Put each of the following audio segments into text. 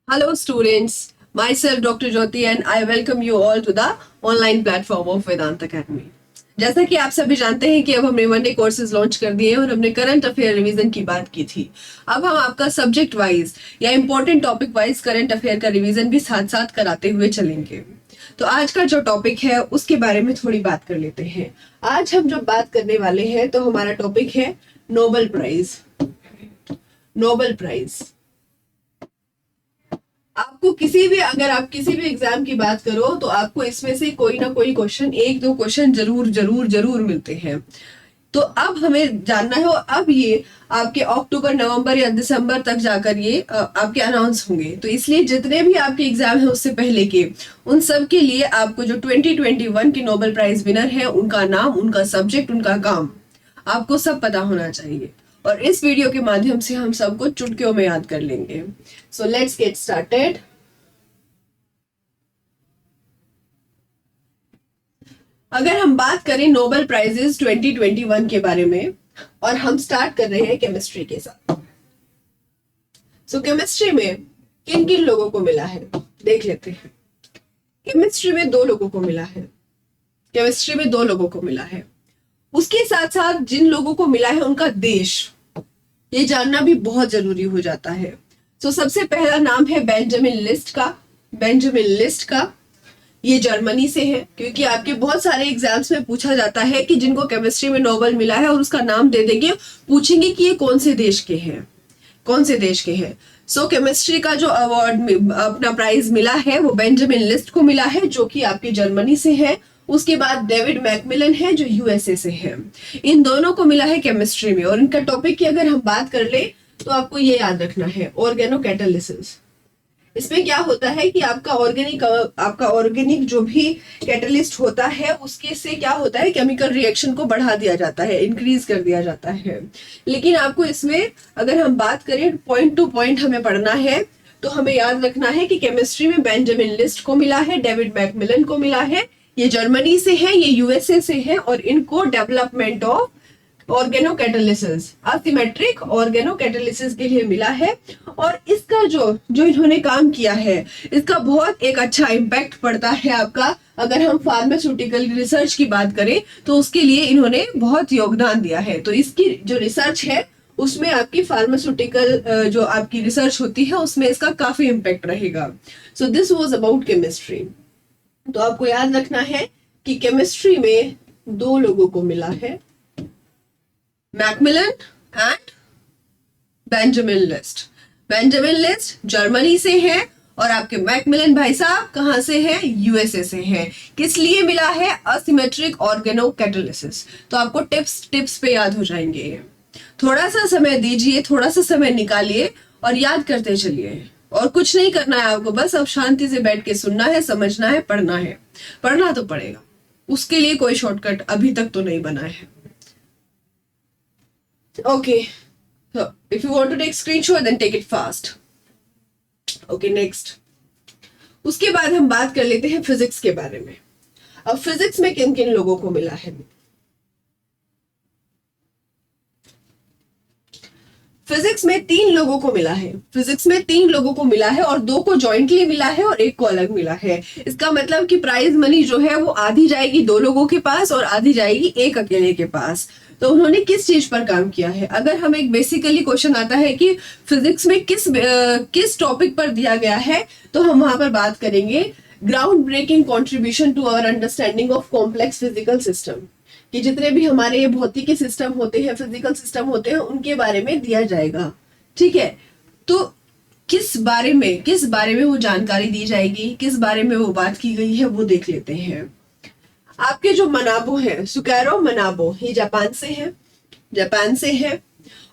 Hello students, myself Dr. Jyoti and I welcome you all to the online platform of Vedant Academy. जैसा कि आप सभी जानते हैं कि अब हमने वन डे कोर्सेज लॉन्च कर दिए हैं और हमने करंट अफेयर रिवीजन की बात की थी। अब हम आपका सब्जेक्ट वाइज या important topic wise current affair का रिवीजन भी साथ साथ कराते हुए चलेंगे। तो आज का जो टॉपिक है उसके बारे में थोड़ी बात कर लेते हैं। आज हम जो बात करने वाले हैं तो हमारा टॉपिक है नोबेल प्राइज। नोबेल प्राइज आपको अगर आप किसी भी एग्जाम की बात करो तो आपको इसमें से कोई ना कोई क्वेश्चन, एक दो क्वेश्चन जरूर मिलते हैं। तो अब हमें जानना है, अब ये आपके अक्टूबर, नवंबर या दिसंबर तक जाकर ये आपके अनाउंस होंगे। तो इसलिए जितने भी आपके एग्जाम है उससे पहले के, उन सब के लिए आपको जो 2021 के नोबेल प्राइज विनर है उनका नाम, उनका सब्जेक्ट, उनका काम आपको सब पता होना चाहिए। और इस वीडियो के माध्यम से हम सबको चुटकियों में याद कर लेंगे। So let's get started. अगर हम बात करें नोबेल प्राइजेस 2021 के बारे में, और हम स्टार्ट कर रहे हैं केमिस्ट्री के साथ। सो केमिस्ट्री में किन किन लोगों को मिला है देख लेते हैं। केमिस्ट्री में दो लोगों को मिला है। उसके साथ साथ जिन लोगों को मिला है उनका देश, ये जानना भी बहुत जरूरी हो जाता है। तो सबसे पहला नाम है बेंजामिन लिस्ट का। ये जर्मनी से है, क्योंकि आपके बहुत सारे एग्जाम्स में पूछा जाता है कि जिनको केमिस्ट्री में नोबेल मिला है और उसका नाम दे देंगे, पूछेंगे कि ये कौन से देश के हैं। सो केमिस्ट्री का जो अवार्ड, अपना प्राइज मिला है वो बेंजामिन लिस्ट को मिला है, जो कि आपके जर्मनी से है। उसके बाद डेविड मैकमिलन है जो यूएसए से है। इन दोनों को मिला है केमिस्ट्री में। और इनका टॉपिक की अगर हम बात कर ले तो आपको ये याद रखना है, ऑर्गेनोकैटालिसिस। इसमें क्या होता है कि आपका ऑर्गेनिक जो भी कैटलिस्ट होता है उसके से क्या होता है, केमिकल रिएक्शन को बढ़ा दिया जाता है, इंक्रीज कर दिया जाता है। लेकिन आपको इसमें अगर हम बात करें पॉइंट टू पॉइंट हमें पढ़ना है, तो हमें याद रखना है कि केमिस्ट्री में बेंजामिन लिस्ट को मिला है, डेविड मैकमिलन को मिला है, ये जर्मनी से है, ये यूएसए से है, और इनको डेवलपमेंट ऑफ ऑर्गेनोकैटालिसिस, असिमेट्रिक ऑर्गेनोकैटालिसिस के लिए मिला है। और इसका जो इन्होंने काम किया है, इसका बहुत एक अच्छा इम्पैक्ट पड़ता है आपका। अगर हम फार्मास्यूटिकल रिसर्च की बात करें तो उसके लिए इन्होंने बहुत योगदान दिया है। तो इसकी जो रिसर्च है उसमें आपकी फार्मास्यूटिकल जो आपकी रिसर्च होती है उसमें इसका काफी इम्पैक्ट रहेगा। So this was about chemistry. तो आपको याद रखना है कि केमिस्ट्री में दो लोगों को मिला है, Macmillan and Benjamin list Germany से है, और आपके मैकमिलन भाई साहब कहां से है, यूएसए से है। किस लिए मिला है, असिमेट्रिक ऑर्गेनोकैटालिसिस। तो आपको टिप्स पे याद हो जाएंगे। थोड़ा सा समय दीजिए, थोड़ा सा समय निकालिए और याद करते चलिए। और कुछ नहीं करना है आपको, बस अब शांति से बैठ के सुनना है, समझना है, पढ़ना तो पड़ेगा। उसके लिए कोई शॉर्टकट अभी तक तो नहीं बना है। Okay, so if you want to take screenshot then take it fast. Okay, next. उसके बाद हम बात कर लेते हैं फिजिक्स के बारे में। अब फिजिक्स में किन किन लोगों को मिला है। फिजिक्स में तीन लोगों को मिला है, और दो को जॉइंटली मिला है और एक को अलग मिला है। इसका मतलब कि प्राइज मनी जो है वो आधी जाएगी दो लोगों के पास और आधी जाएगी एक अकेले के पास। तो उन्होंने किस चीज पर काम किया है। अगर हम एक बेसिकली क्वेश्चन आता है कि फिजिक्स में किस टॉपिक पर दिया गया है, तो हम वहां पर बात करेंगे ground breaking contribution to our understanding of complex physical system, कि जितने भी हमारे ये भौतिकी सिस्टम होते हैं, फिजिकल सिस्टम होते हैं, उनके बारे में दिया जाएगा। ठीक है, तो किस बारे में वो जानकारी दी जाएगी, किस बारे में वो बात की गई है, वो देख लेते हैं। आपके जो मनाबो है, सुकैरो मनाबो, ये जापान से है,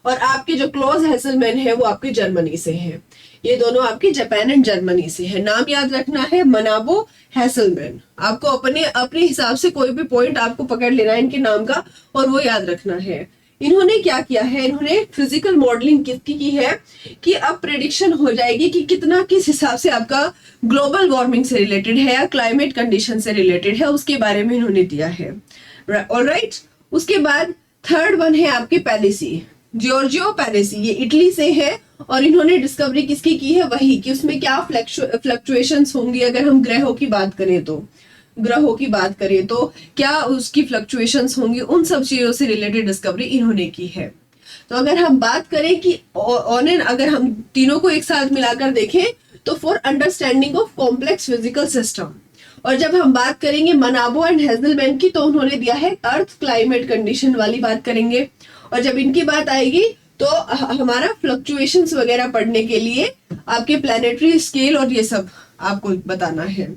और आपके जो क्लॉज हेसलमैन है वो आपके जर्मनी से है। ये दोनों आपके जापान एंड जर्मनी से है। नाम याद रखना है, मनाबो, हेसलमैन। आपको अपने हिसाब से कोई भी पॉइंट आपको पकड़ लेना है इनके नाम का, और वो याद रखना है। इन्होंने क्या किया है, इन्होंने फिजिकल मॉडलिंग किसकी की है कि अब प्रेडिक्शन हो जाएगी कि कितना किस हिसाब से आपका ग्लोबल वार्मिंग से रिलेटेड है या क्लाइमेट कंडीशन से रिलेटेड है, उसके बारे में इन्होंने दिया है। ऑलराइट, उसके बाद थर्ड वन है आपके पैलिसी। जियोर्जियो पैरेसी, ये इटली से है और इन्होंने डिस्कवरी किसकी की है, वही कि उसमें क्या फ्लक्चुएशंस होंगी। अगर हम ग्रहों की बात करें तो क्या उसकी फ्लक्चुएशंस होंगी, उन सब चीजों से रिलेटेड डिस्कवरी इन्होंने की है। तो अगर हम बात करें कि ऑन एन, अगर हम तीनों को एक साथ मिलाकर देखें तो for understanding of complex physical system. और जब हम बात करेंगे मनाबो एंड हेजलमैन की, तो उन्होंने दिया है अर्थ क्लाइमेट कंडीशन वाली बात करेंगे। और जब इनकी बात आएगी तो हमारा फ्लक्चुएशंस वगैरह पढ़ने के लिए आपके प्लानिटरी स्केल और ये सब आपको बताना है।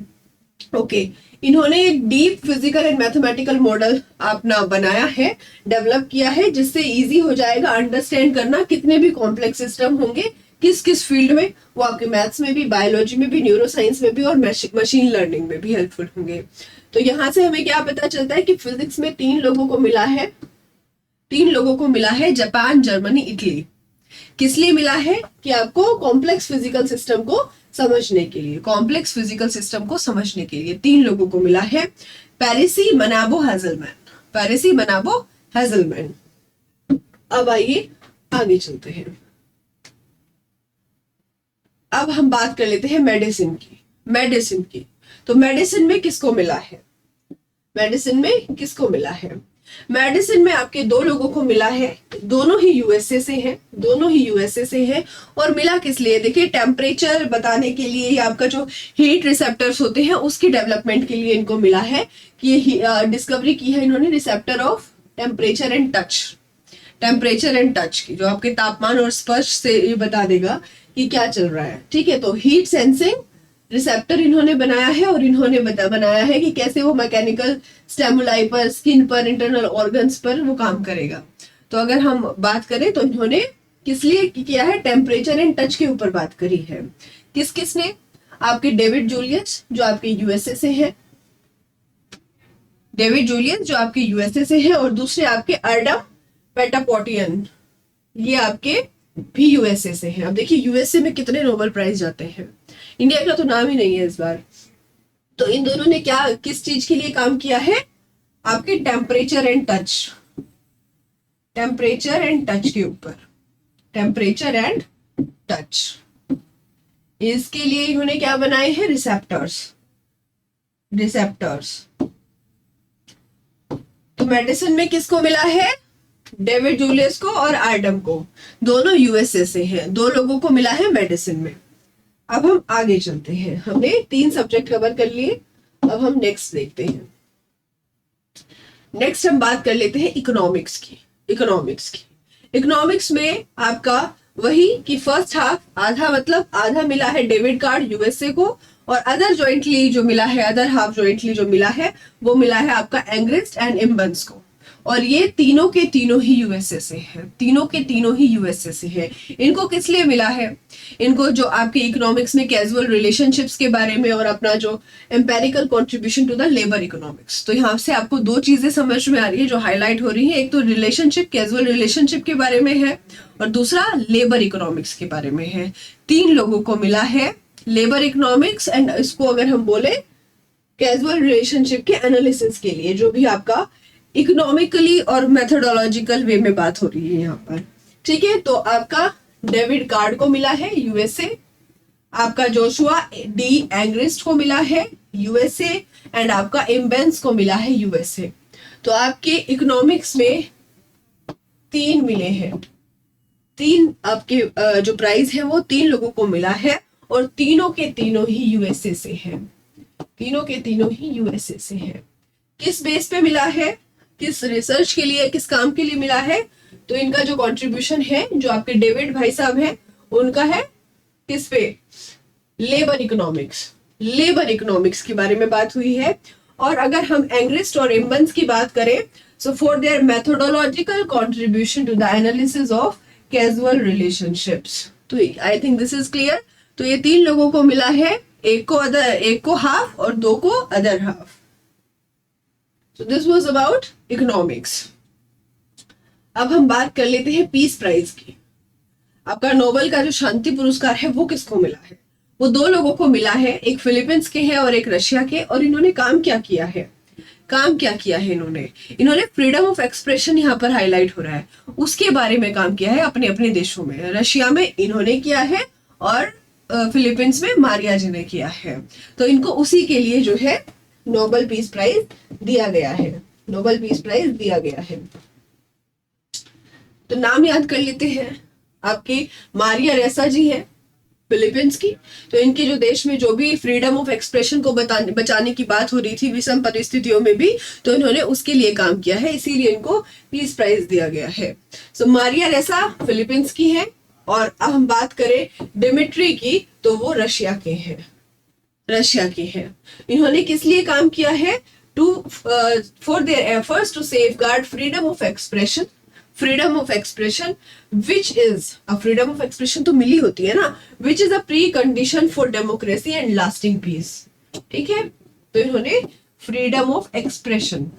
ओके, इन्होंने एक deep physical and mathematical model अपना बनाया है, डेवलप किया है, जिससे इजी हो जाएगा अंडरस्टैंड करना कितने भी कॉम्प्लेक्स सिस्टम होंगे किस किस फील्ड में, वो आपके मैथ्स में भी, बायोलॉजी में भी, न्यूरो साइंस में भी और मशीन लर्निंग में भी हेल्पफुल होंगे। तो यहाँ से हमें क्या पता चलता है कि फिजिक्स में तीन लोगों को मिला है, जापान, जर्मनी, इटली। किस लिए मिला है कि आपको कॉम्प्लेक्स फिजिकल सिस्टम को समझने के लिए तीन लोगों को मिला है, पैरिसी, मनाबो, हेजलमैन। अब आइए आगे चलते हैं। अब हम बात कर लेते हैं मेडिसिन की। तो मेडिसिन में किसको मिला है? मेडिसिन में आपके दो लोगों को मिला है, दोनों ही यूएसए से हैं। और मिला किस लिए? देखिए, टेम्परेचर बताने के लिए, या आपका जो हीट रिसेप्टर्स होते हैं उसकी डेवलपमेंट के लिए इनको मिला है कि ये डिस्कवरी की है इन्होंने receptor of temperature and touch की, जो आपके तापमान और स्पर्श से ये बता देगा कि क्या चल रहा है। ठीक है, तो हीट सेंसिंग रिसेप्टर इन्होंने बनाया है, और इन्होंने बनाया है कि कैसे वो मैकेनिकल स्टेमुलाई पर, स्किन पर, इंटरनल ऑर्गन्स पर वो काम करेगा। तो अगर हम बात करें तो इन्होंने किस लिए किया है? टेम्परेचर एंड टच के ऊपर बात करी है। किसने? आपके डेविड जूलियस जो आपके यूएसए से है, और दूसरे आपके अर्डम पेटापोटियन, ये आपके भी यूएसए से हैं। अब देखिए यूएसए में कितने नोबेल प्राइज जाते हैं, इंडिया का तो नाम ही नहीं है इस बार। तो इन दोनों ने किस चीज के लिए काम किया है? आपके टेम्परेचर एंड टच के ऊपर, टेम्परेचर एंड टच, इसके लिए इन्होंने क्या बनाए हैं? रिसेप्टर्स। तो मेडिसिन में किसको मिला है? डेविड जूलियस को और आर्डम को, दोनों यूएसए से हैं। दो लोगों को मिला है मेडिसिन में। अब हम आगे चलते हैं, हमने 3 सब्जेक्ट कवर कर लिए। अब हम नेक्स्ट देखते हैं। नेक्स्ट हम बात कर लेते हैं इकोनॉमिक्स की। इकोनॉमिक्स में आपका वही कि फर्स्ट हाफ आधा, मतलब आधा मिला है डेविड कार्ड यूएसए को, और अदर जॉइंटली जो मिला है, अदर हाफ जॉइंटली जो मिला है वो मिला है आपका एंग्रिस्ट एंड इम्बन्स को। और ये तीनों के तीनों ही यूएसए से है। इनको किस लिए मिला है? इनको जो आपके इकोनॉमिक्स में कैजुअल रिलेशनशिप्स के बारे में, और अपना जो empirical contribution to the labour economics. तो यहाँ से आपको 2 चीजें समझ में आ रही है जो हाईलाइट हो रही है। एक तो कैजुअल रिलेशनशिप के बारे में है, और दूसरा लेबर इकोनॉमिक्स के बारे में है। 3 लोगों को मिला है लेबर इकोनॉमिक्स, एंड इसको अगर हम बोले कैजुअल रिलेशनशिप के एनालिसिस के लिए, जो भी आपका इकोनॉमिकली और मेथोडोलॉजिकल वे में बात हो रही है यहाँ पर। ठीक है, तो आपका डेविड कार्ड को मिला है यूएसए, आपका जोशुआ डी एंग्रिस्ट को मिला है यूएसए, एंड आपका इम्बेंस को मिला है यूएसए। तो आपके इकोनॉमिक्स में 3 मिले हैं। 3 आपके जो प्राइज है वो 3 लोगों को मिला है, और तीनों के तीनों ही यूएसए से हैं। किस बेस पे मिला है? किस रिसर्च के लिए, किस काम के लिए मिला है? तो इनका जो कंट्रीब्यूशन है, जो आपके डेविड भाई साहब हैं, उनका है किस पे? लेबर इकोनॉमिक्स के बारे में बात हुई है। और अगर हम एंग्रिस्ट और इम्बन्स की बात करें, so for their methodological contribution to the analysis of casual relationships. तो I think this is clear. तो ये 3 लोगों को मिला है, एक को हाफ और 2 को other half. So this was about economics. अब हम बात कर लेते हैं पीस प्राइज की। आपका नोबेल का जो शांति पुरस्कार है वो किसको मिला है? वो 2 लोगों को मिला है, एक फिलीपींस के हैं और एक रशिया के। और इन्होंने काम क्या किया है? काम क्या किया है इन्होंने फ्रीडम ऑफ एक्सप्रेशन यहाँ पर हाईलाइट हो रहा है, उसके बारे में काम किया है अपने अपने देशों में। रशिया में इन्होंने किया है और फिलीपींस में मारिया जी ने किया है। तो इनको उसी के लिए जो है नोबेल पीस प्राइज दिया गया है, नोबेल पीस प्राइज दिया गया है। तो नाम याद कर लेते हैं, आपकी मारिया रेसा जी है फिलीपींस की। तो इनके जो देश में जो भी फ्रीडम ऑफ एक्सप्रेशन को बचाने की बात हो रही थी विषम परिस्थितियों में भी, तो इन्होंने उसके लिए काम किया है, इसीलिए इनको पीस प्राइज दिया गया है। सो मारिया रेसा फिलीपींस की है, और अब हम बात करें डिमिट्री की, तो वो रशिया के हैं, रशिया के हैं। इन्होंने किस लिए काम किया है? For their efforts to safeguard freedom of expression, freedom of expression which is a, freedom of expression तो मिली होती है ना, which is a precondition for democracy and lasting peace. ठीक है, तो इन्होंने फ्रीडम ऑफ एक्सप्रेशन,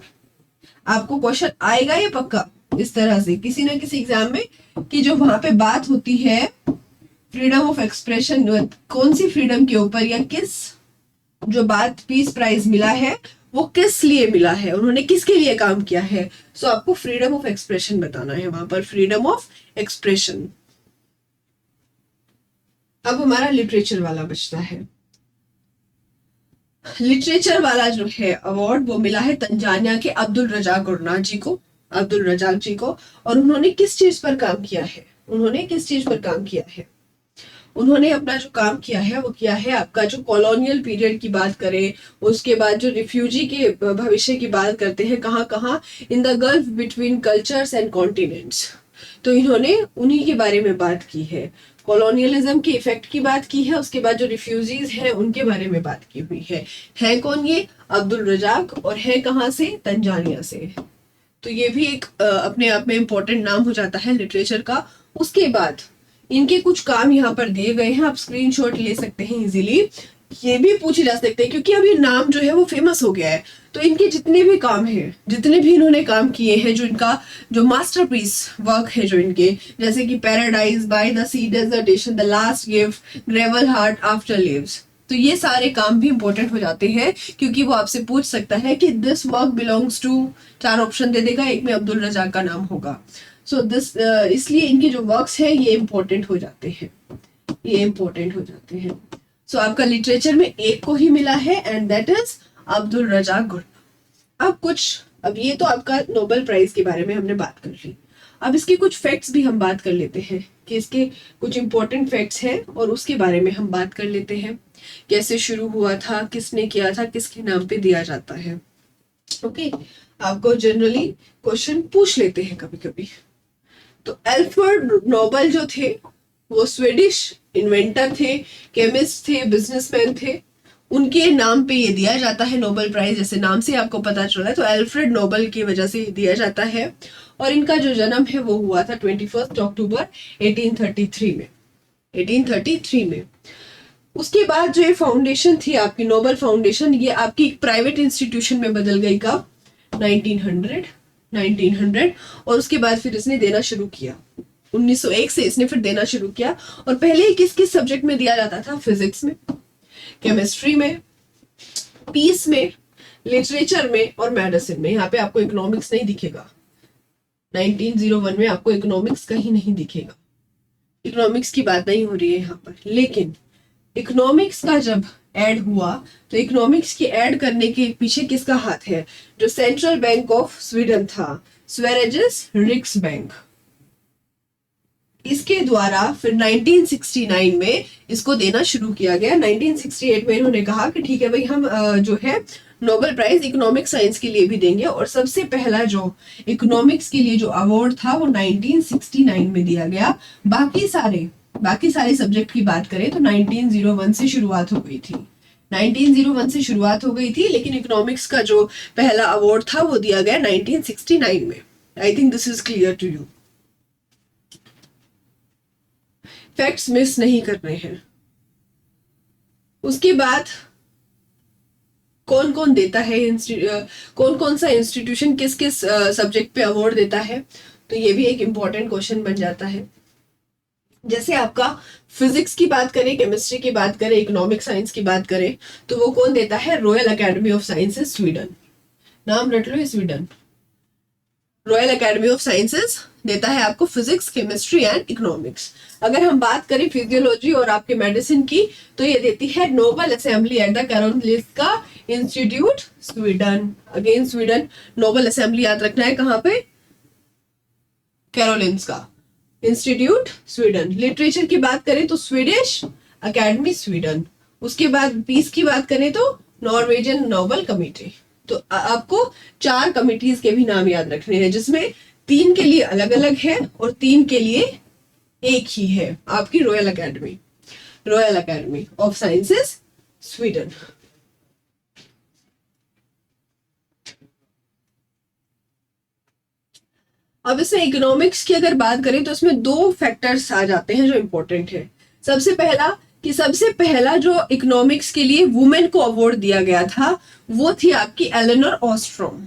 आपको क्वेश्चन आएगा ये पक्का इस तरह से किसी ना किसी एग्जाम में, कि जो वहां पे बात होती है फ्रीडम ऑफ एक्सप्रेशन, कौन सी फ्रीडम के ऊपर, या किस जो बात पीस प्राइज मिला है वो किस लिए मिला है, उन्होंने किसके लिए काम किया है। सो आपको फ्रीडम ऑफ एक्सप्रेशन बताना है वहां पर, फ्रीडम ऑफ एक्सप्रेशन। अब हमारा लिटरेचर वाला बचता है। लिटरेचर वाला जो है अवार्ड वो मिला है तंजानिया के अब्दुल रजाक गुरनाज जी को, अब्दुल रजाक जी को। और उन्होंने किस चीज पर काम किया है, उन्होंने किस चीज पर काम किया है? उन्होंने अपना जो काम किया है वो किया है आपका जो कॉलोनियल पीरियड की बात करें, उसके बाद जो रिफ्यूजी के भविष्य की बात करते हैं, कहाँ कहाँ in the gulf between cultures and continents, तो इन्होंने उन्हीं के बारे में बात की है। कॉलोनियलिज्म के इफेक्ट की बात की है, उसके बाद जो रिफ्यूजीज हैं उनके बारे में बात की हुई है कौन ये? अब्दुल रजाक, और है कहाँ से? तंजानिया से। तो ये भी एक अपने आप में इम्पोर्टेंट नाम हो जाता है लिटरेचर का। उसके बाद इनके कुछ काम यहाँ पर दिए गए हैं, आप स्क्रीनशॉट ले सकते हैं इजीली, ये भी पूछे जा सकते हैं क्योंकि अभी नाम जो है वो फेमस हो गया है। तो इनके जितने भी काम हैं, जितने भी इन्होंने काम किए हैं, जो इनका जो मास्टरपीस वर्क है जो इनके, जैसे कि paradise, by the sea, desertion, the last gift, gravel heart, afterlives, तो ये सारे काम भी इंपॉर्टेंट हो जाते हैं क्योंकि वो आपसे पूछ सकता है कि this work belongs to, 4 option दे देगा, एक में अब्दुल रजाक का नाम होगा। सो दिस इसलिए इनके जो वर्क्स हैं ये इंपॉर्टेंट हो जाते हैं, ये इंपॉर्टेंट हो जाते हैं। सो आपका लिटरेचर में एक को ही मिला है and that is Abdulrazak Gurnah. अब ये तो आपका नोबेल प्राइज के बारे में हमने बात कर ली। अब इसके कुछ फैक्ट्स भी हम बात कर लेते हैं कि इसके कुछ इंपॉर्टेंट फैक्ट्स हैं और उसके बारे में हम बात कर लेते हैं, कैसे शुरू हुआ था, किसने किया था, किसके नाम पे दिया जाता है। ओके, आपको जनरली क्वेश्चन पूछ लेते हैं कभी कभी। तो अल्फ्रेड नोबेल जो थे वो स्वीडिश इन्वेंटर थे, केमिस्ट थे, बिजनेसमैन थे, उनके नाम पे ये दिया जाता है नोबेल प्राइज। जैसे नाम से आपको पता चला है, तो अल्फ्रेड नोबेल की वजह से दिया जाता है। और इनका जो जन्म है वो हुआ था 21 अक्टूबर 1833 में, 1833 में। उसके बाद जो ये फाउंडेशन थी आपकी नोबेल फाउंडेशन, ये आपकी एक प्राइवेट इंस्टीट्यूशन में बदल गई कब? 1900। और उसके बाद फिर इसने देना शुरू किया 1901 से इसने फिर देना शुरू किया। और पहले किस किस सब्जेक्ट में दिया जाता था? फिजिक्स में, केमिस्ट्री में, पीस में, लिटरेचर में और मेडिसिन में। यहाँ पे आपको इकोनॉमिक्स नहीं दिखेगा, 1901 में आपको इकोनॉमिक्स कहीं नहीं दिखेगा, इकोनॉमिक्स की बात नहीं हो रही है यहाँ पर। लेकिन इकोनॉमिक्स का जब ऐड हुआ तो इकोनॉमिक्स की ऐड करने के पीछे किसका हाथ है? जो सेंट्रल बैंक ऑफ स्वीडन था, स्वेरेजेस रिक्स बैंक, इसके द्वारा फिर 1969 में इसको देना शुरू किया गया। 1968 में इन्होंने कहा कि ठीक है भाई, हम जो है नोबेल प्राइज इकोनॉमिक्स साइंस के लिए भी देंगे। और सबसे पहला जो इकोनॉमिक्स के लिए जो अवार्ड था वो 1969 में दिया गया। बाकी सारे सब्जेक्ट की बात करें तो 1901 से शुरुआत हो गई थी, 1901 से शुरुआत हो गई थी। लेकिन इकोनॉमिक्स का जो पहला अवार्ड था वो दिया गया 1969 में। I think this is clear to you. Facts miss नहीं करने हैं। उसके बाद कौन कौन देता है, कौन कौन सा इंस्टीट्यूशन किस किस सब्जेक्ट पे अवार्ड देता है, तो ये भी एक इंपॉर्टेंट क्वेश्चन बन जाता है। जैसे आपका फिजिक्स की बात करें, केमिस्ट्री की बात करें, इकोनॉमिक साइंस की बात करें, तो वो कौन देता है? Royal Academy of Sciences Sweden, नाम रट लो, Sweden. Royal Academy of Sciences देता है आपको फिजिक्स, केमिस्ट्री एंड इकोनॉमिक्स। अगर हम बात करें फिजियोलॉजी और आपके मेडिसिन की, तो ये देती है Nobel assembly at the Karolinska Institute, Sweden. Again Sweden, Nobel assembly याद रखना है कहाँ पे, कैरोलिंस्का इंस्टीट्यूट, स्वीडन। लिटरेचर की बात करें तो स्वीडिश अकेडमी, स्वीडन। उसके बाद पीस की बात करें तो नॉर्वेजियन नोबल कमिटी। तो आपको 4 कमिटीज के भी नाम याद रखने हैं, जिसमें 3 के लिए अलग अलग है और 3 के लिए एक ही है। आपकी royal Academy of Sciences, Sweden. अब इसमें इकोनॉमिक्स की अगर बात करें तो इसमें 2 फैक्टर्स आ जाते हैं जो इंपॉर्टेंट है। सबसे पहला जो इकोनॉमिक्स के लिए वुमेन को अवार्ड दिया गया था वो थी आपकी एलेनोर ऑस्ट्रोम।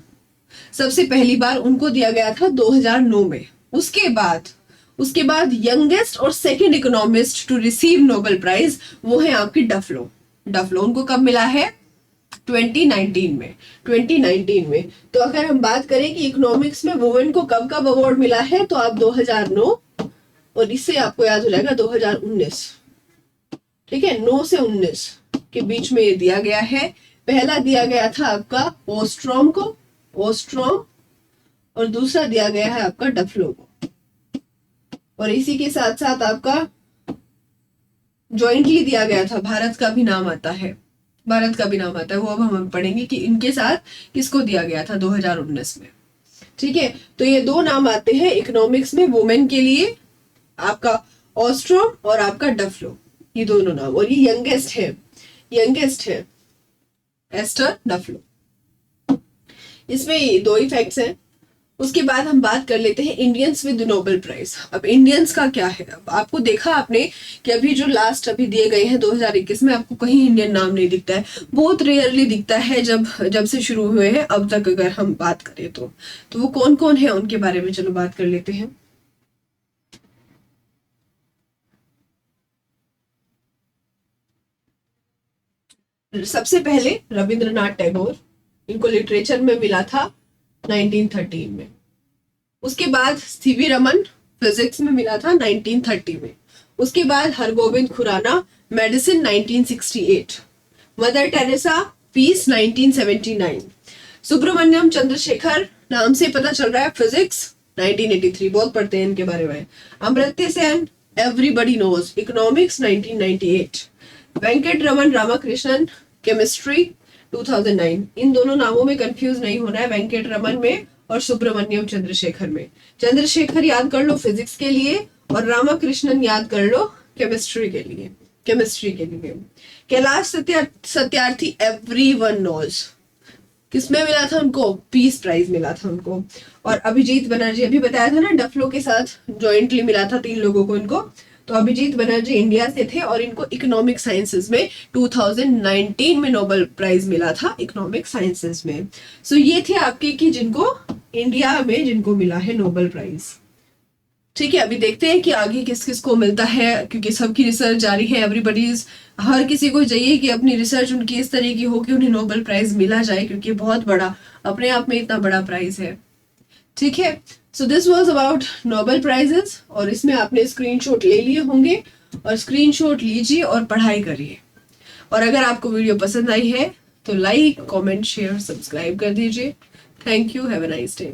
सबसे पहली बार उनको दिया गया था 2009 में। उसके बाद यंगेस्ट और second economist to receive Nobel prize वो है आपकी डफलो। उनको कब मिला है, 2019 में। तो अगर हम बात करें कि इकोनॉमिक्स में वुमेन को कब अवार्ड मिला है, तो आप 2009 और इससे आपको याद हो जाएगा 2019, ठीक है, 9 से 19 के बीच में ये दिया गया है। पहला दिया गया था आपका ओस्ट्रोम को, और दूसरा दिया गया है आपका डफलो को। और इसी के साथ साथ आपका जॉइंटली दिया गया था, भारत का भी नाम आता है, वो अब हम पढ़ेंगे कि इनके साथ किसको दिया गया था 2019 में। ठीक है, तो ये 2 नाम आते हैं इकोनॉमिक्स में वुमेन के लिए, आपका ऑस्ट्रोम और आपका डफलो, ये दोनों नाम। और ये यंगेस्ट है एस्टर डफलो। इसमें 2 इफेक्ट्स हैं। उसके बाद हम बात कर लेते हैं इंडियंस विद नोबेल प्राइज। अब इंडियंस का क्या है, अब आपको देखा आपने कि अभी जो लास्ट अभी दिए गए हैं 2021 में, आपको कहीं इंडियन नाम नहीं दिखता है, बहुत रेयरली दिखता है जब से शुरू हुए हैं अब तक। अगर हम बात करें तो वो कौन कौन है उनके बारे में चलो बात कर लेते हैं। सबसे पहले रविंद्रनाथ टैगोर, इनको लिटरेचर में मिला था 1913 में। उसके बाद सीवी रमन फिजिक्स में मिला था 1930 में। उसके बाद Hargobind Khurana medicine 1968, Mother Teresa peace 1979, Subrahmanyan Chandrasekhar नाम से पता चल रहा है फिजिक्स 1983, बहुत पढ़ते हैं इनके बारे में। Amartya Sen everybody knows economics 1998, Venkatraman Ramakrishnan chemistry 2009। इन दोनों नामों में कंफ्यूज नहीं होना है, वेंकट रमन में और सुब्रमण्यम चंद्रशेखर में। चंद्रशेखर याद कर लो फिजिक्स के लिए और रामाकृष्णन याद कर लो केमिस्ट्री के लिए। कैलाश सत्यार्थी एवरीवन नोज, किसमें मिला था उनको, पीस प्राइज मिला था उनको। और अभिजीत बनर्जी, अभी बताया था ना डफलो के साथ जॉइंटली मिला था 3 लोगों को इनको। तो अभिजीत बनर्जी इंडिया से थे और इनको इकोनॉमिक साइंसेज में 2019 में नोबेल प्राइज मिला था इकोनॉमिक साइंसेज में। सो ये थे आपके कि जिनको इंडिया में जिनको मिला है नोबेल प्राइज। ठीक है, अभी देखते हैं कि आगे किस किस को मिलता है, क्योंकि सबकी रिसर्च जारी है। एवरीबडीज, हर किसी को चाहिए कि अपनी रिसर्च उनकी इस तरह की हो कि उन्हें नोबेल प्राइज मिला जाए, क्योंकि बहुत बड़ा, अपने आप में इतना बड़ा प्राइज है। ठीक है, so this was about Nobel prizes. और इसमें आपने स्क्रीनशॉट ले लिए होंगे, और स्क्रीनशॉट लीजिए और पढ़ाई करिए। और अगर आपको वीडियो पसंद आई है तो लाइक, कमेंट, शेयर, सब्सक्राइब कर दीजिए। Thank you, have a nice day.